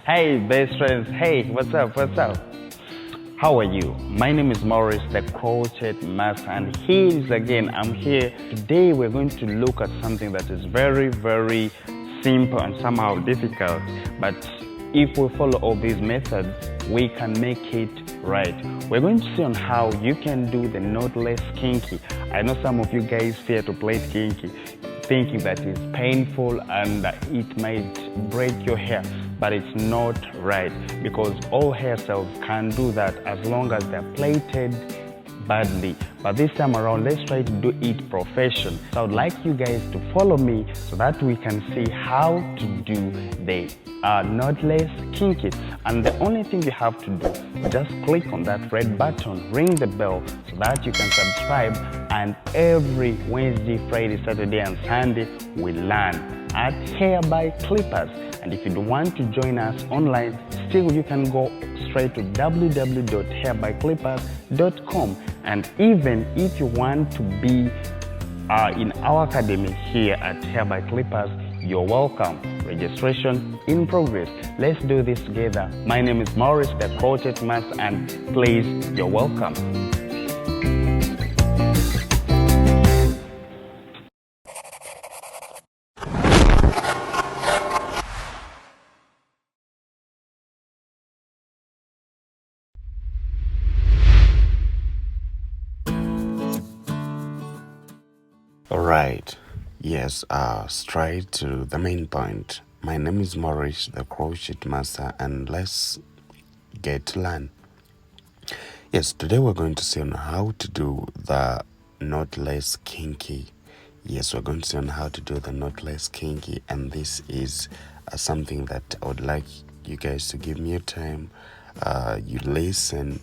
Hey, best friends. Hey, what's up? What's up? How are you? My name is Morris, the crochet master, and here is again. I'm here. Today, we're going to look at something that is very, very simple and somehow difficult. But if we follow all these methods, we can make it right. We're going to see on how you can do the knotless kinky. I know some of you guys fear to play kinky, thinking that it's painful and it might break your hair, but it's not right, because all hairstyles can do that as long as they're plaited badly. But this time around, let's try to do it professional. So I would like you guys to follow me so that we can see how to do the knotless kinky. And the only thing you have to do, just click on that red button, ring the bell so that you can subscribe, and every Wednesday, Friday, Saturday and Sunday we learn at Hair by Clippers. And if you don't want to join us online, still you can go straight to www.hairbyclippers.com. And even if you want to be in our academy here at Hair by Clippers, you're welcome. Registration in progress. Let's do this together. My name is Morris, the crochet master, and please, you're welcome. Alright, yes, straight to the main point. My name is Morris, the crochet master, and let's get to learn. Yes, today we're going to see on how to do the knotless kinky. Yes, we're going to see on how to do the knotless kinky, and this is something that I would like you guys to give me your time. You listen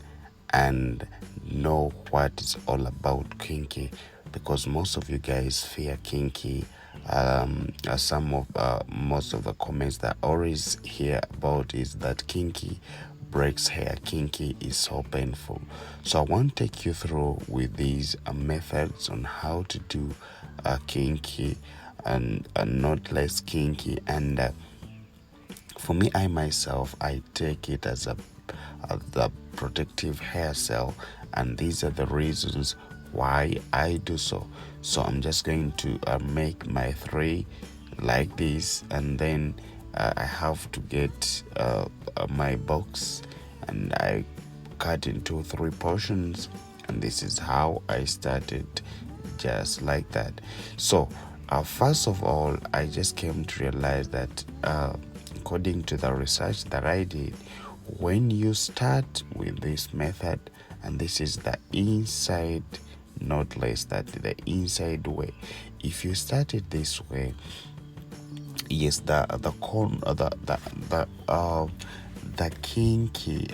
and know what it's all about kinky, because most of you guys fear kinky. Most of the comments that I always hear about is that kinky breaks hair, kinky is so painful. So I want to take you through with these methods on how to do kinky and knotless kinky. And for me, I myself, I take it as the protective hair cell, and these are the reasons why I do so. So I'm just going to make my 3 like this, and then I have to get my box, and I cut into 3 portions, and this is how I started, just like that. So first of all, I just came to realize that according to the research that I did, when you start with this method, and this is the inside knotless, that the inside way, if you start it this way, yes, the kinky,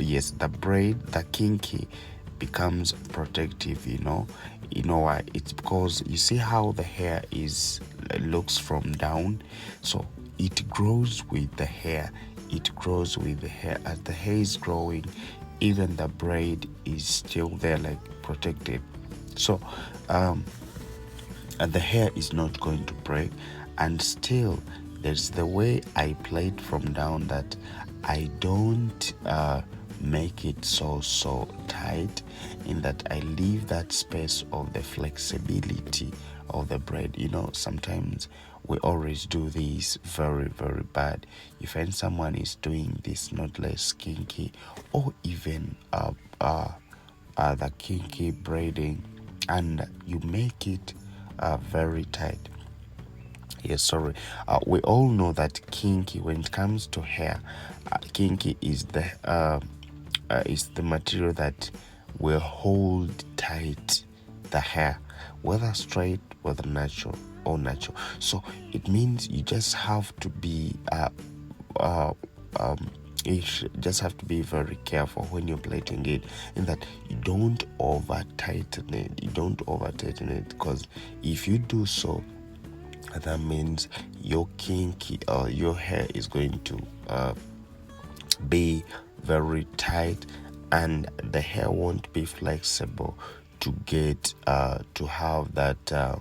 yes, the braid, the kinky becomes protective. You know why? It's because you see how the hair looks from down, so it grows with the hair. It grows with the hair. As the hair is growing, even the braid is still there, like protected. So the hair is not going to break. And still, there's the way I play it from down, that I don't make it so tight, in that I leave that space of the flexibility of the braid. Sometimes we always do this very, very bad. You find someone is doing this knotless kinky, or even the kinky braiding, and you make it very tight. Yes, sorry. We all know that kinky, when it comes to hair, kinky is the material that will hold tight the hair, whether straight, whether natural or natural. So it means you just have to be just have to be very careful when you're plaiting it, in that you don't over tighten it. Because if you do so, that means your kinky or your hair is going to be very tight, and the hair won't be flexible to get to have that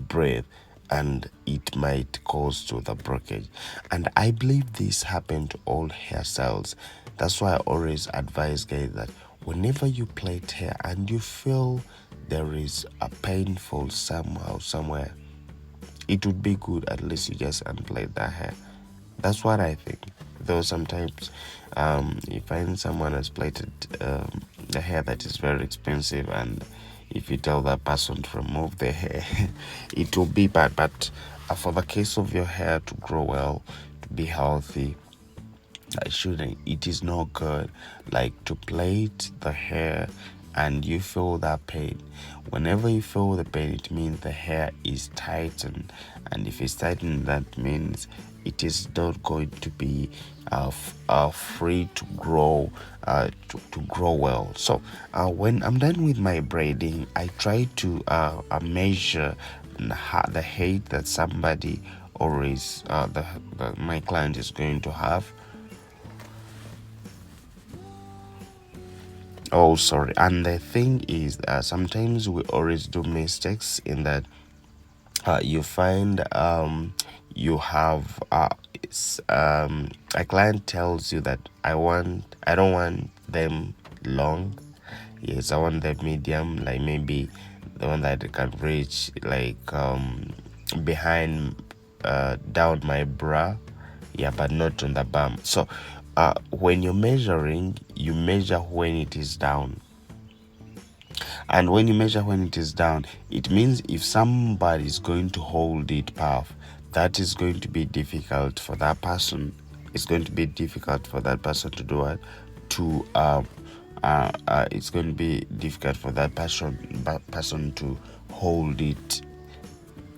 breath. and it might cause to the breakage. And I believe this happened to all hairstyles. That's why I always advise guys that whenever you plait hair and you feel there is a painful somehow somewhere, it would be good at least you just unplait that hair. That's what I think. Though sometimes you find someone has plaited the hair that is very expensive, and if you tell that person to remove their hair, it will be bad. But for the case of your hair to grow well, to be healthy, it is not good like to plait the hair and you feel that pain. Whenever you feel the pain, it means the hair is tightened, and if it's tightened, that means it is not going to be free to grow to grow well. So when I'm done with my braiding, I try to measure the height that somebody or is my client is going to have. Oh, sorry. And the thing is, sometimes we always do mistakes in that you find you have a client tells you that I don't want them long. Yes, I want them medium, like maybe the one that can reach like behind down my bra, yeah, but not on the bum. So when you're measuring, you measure when it is down. And when you measure when it is down, it means if somebody is going to hold it puff, that is going to be difficult for that person. It's going to be difficult for that person to do it. It's going to be difficult for that person to hold it.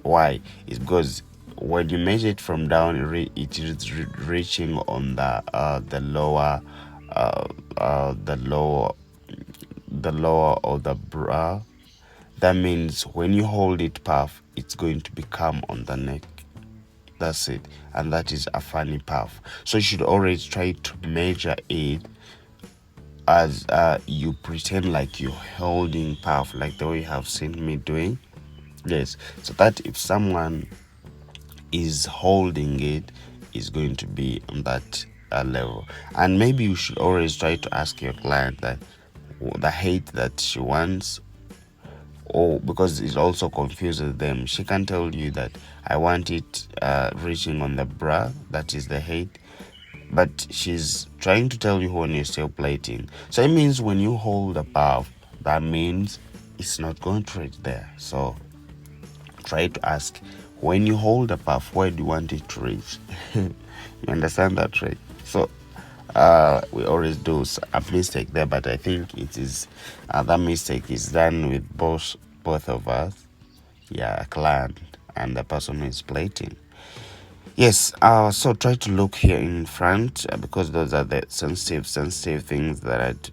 Why? It's because when you measure it from down, it is reaching on the lower of the bra. That means when you hold it puff, it's going to become on the neck. That's it, and that is a funny puff. So you should always try to measure it as you pretend like you're holding puff, like the way you have seen me doing. Yes, so that if someone is holding it, is going to be on that level. And maybe you should always try to ask your client that the height that she wants, or because it also confuses them. She can tell you that I want it reaching on the bra, that is the height, but she's trying to tell you when you're still plating. So it means when you hold above, that means it's not going to reach there. So try to ask, when you hold a puff, where do you want it to reach? You understand that, right? So we always do a mistake there, but I think it is that mistake is done with both of us, yeah, a client and the person who is plating. Yes, so try to look here in front because those are the sensitive things that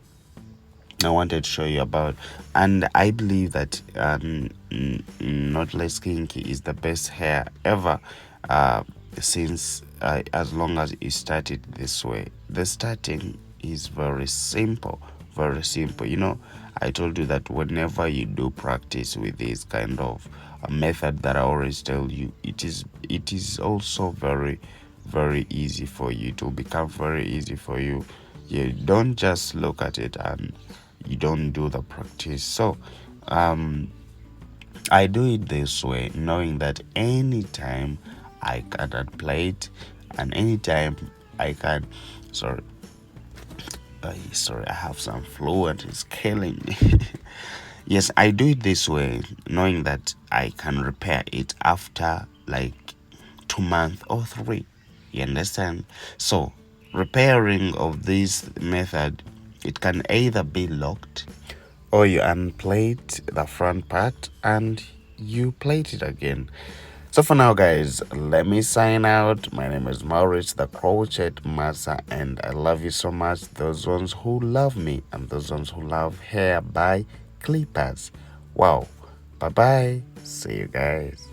I wanted to show you about. And I believe that Knotless Kinky is the best hair ever since as long as it started this way. The starting is very simple, very simple. You know, I told you that whenever you do practice with this kind of a method that I always tell you, it is also very, very easy for you. It will become very easy for you. You don't just look at it and you don't do the practice. So I do it this way, knowing that anytime I can apply it, and anytime I can sorry, I have some flu and it's killing me. Yes, I do it this way, knowing that I can repair it after like 2 months or 3. You understand? So repairing of this method, it can either be locked or you unplate the front part and you plate it again. So for now, guys, let me sign out. My name is Maurice, the Crochet Master, and I love you so much. Those ones who love me and those ones who love hair by clippers. Wow. Bye bye. See you guys.